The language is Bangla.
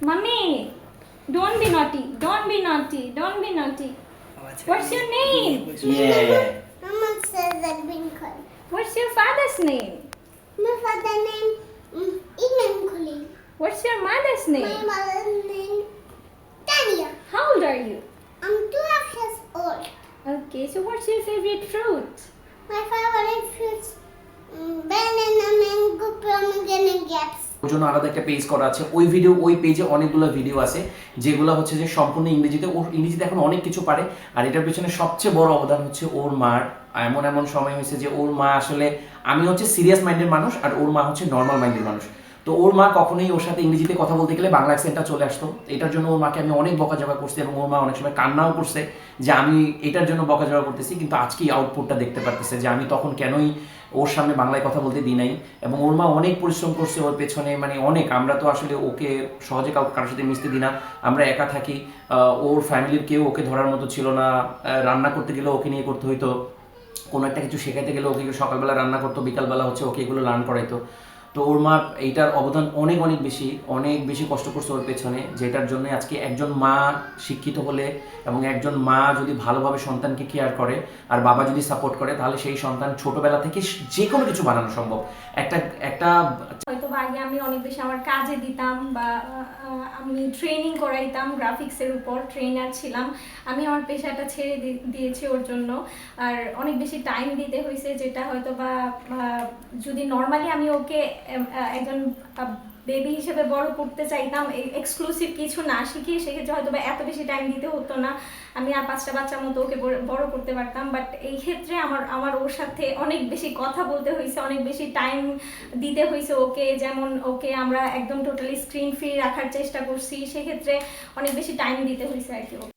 Mommy, don't be naughty. Don't be naughty. Don't be naughty. What's your name? Yeah. Mama says that Winkle. What's your father's name? My father name Imam Khuli. What's your mother's My name? mother's name Tanya. How old are you? I'm 12 years old. Okay, so what's your favorite fruit? My favorite fruits banana, mango, pomegranate, grapes. ওর জন্য আলাদা একটা পেজ করা আছে। ওই পেজে অনেকগুলো ভিডিও আছে যেগুলো হচ্ছে যে সম্পূর্ণ ইংরেজিতে। ওর ইংরেজিতে এখন অনেক কিছু পারে, আর এটার পেছনে সবচেয়ে বড় অবদান হচ্ছে ওর মার। এমন এমন সময় হয়েছে যে ওর মা আসলে, আমি হচ্ছে সিরিয়াস মাইন্ডের মানুষ আর ওর মা হচ্ছে নর্মাল মাইন্ডের মানুষ। তো ওর মা কখনোই ওর সাথে ইংরেজিতে কথা বলতে গেলে বাংলা অ্যাকসেন্টটা চলে আসতো। এটার জন্য ওর মাকে আমি অনেক বকাঝকা করছি এবং ওর মা অনেক সময় কান্নাও করছে যে আমি এটার জন্য বকাঝকা করতেছি, কিন্তু আজকেই আউটপুটটা দেখতে পারতেছে যে আমি তখন কেনই ওর সামনে বাংলায় কথা বলতে দিই নাই। এবং ওর মা অনেক পরিশ্রম করছে ওর পেছনে, মানে অনেক। আমরা তো আসলে ওকে সহজে কারোর সাথে মিশতে দিই না, আমরা একা থাকি। ওর ফ্যামিলির কেউ ওকে ধরার মতো ছিল না। রান্না করতে গেলে ওকে নিয়ে করতে হইতো, কোনো একটা কিছু শেখাইতে গেলে ওকে সকালবেলা রান্না করতো, বিকালবেলা হচ্ছে ওকে এগুলো লার্ন করাইতো। তো ওর মা এইটার অবদান অনেক বেশি কষ্ট করছে ওর পেছনে, যেটার জন্য আজকে একজন মা শিক্ষিত হলে এবং একজন মা যদি ভালোভাবে সন্তানকে কেয়ার করে আর বাবা যদি সাপোর্ট করে, তাহলে সেই সন্তান ছোটবেলা থেকে যে কোনো কিছু বানানো সম্ভব। একটা হয়তো বা আগে আমি অনেক বেশি আমার কাজে দিতাম বা আমি ট্রেনিং করাইতাম, গ্রাফিক্সের উপর ট্রেনার ছিলাম। আমি আমার পেশাটা ছেড়ে দিয়েছি ওর জন্য, আর অনেক বেশি টাইম দিতে হয়েছে, যেটা হয়তো বা যদি নর্মালি আমি ওকে একজন বেবি হিসেবে বড় করতে চাইতাম, এক্সক্লুসিভ কিছু না শিখিয়ে, সেক্ষেত্রে হয়তো বা এত বেশি টাইম দিতে হতো না, আমি আর 5টা বাচ্চার মতো ওকে বড় করতে পারতাম। বাট এই ক্ষেত্রে আমার ওর সাথে অনেক বেশি কথা বলতে হয়েছে, অনেক বেশি টাইম দিতে হয়েছে ওকে। যেমন ওকে আমরা একদম টোটালি স্ক্রিন ফ্রি রাখার চেষ্টা করছি, সেক্ষেত্রে অনেক বেশি টাইম দিতে হয়েছে আর কি ওকে।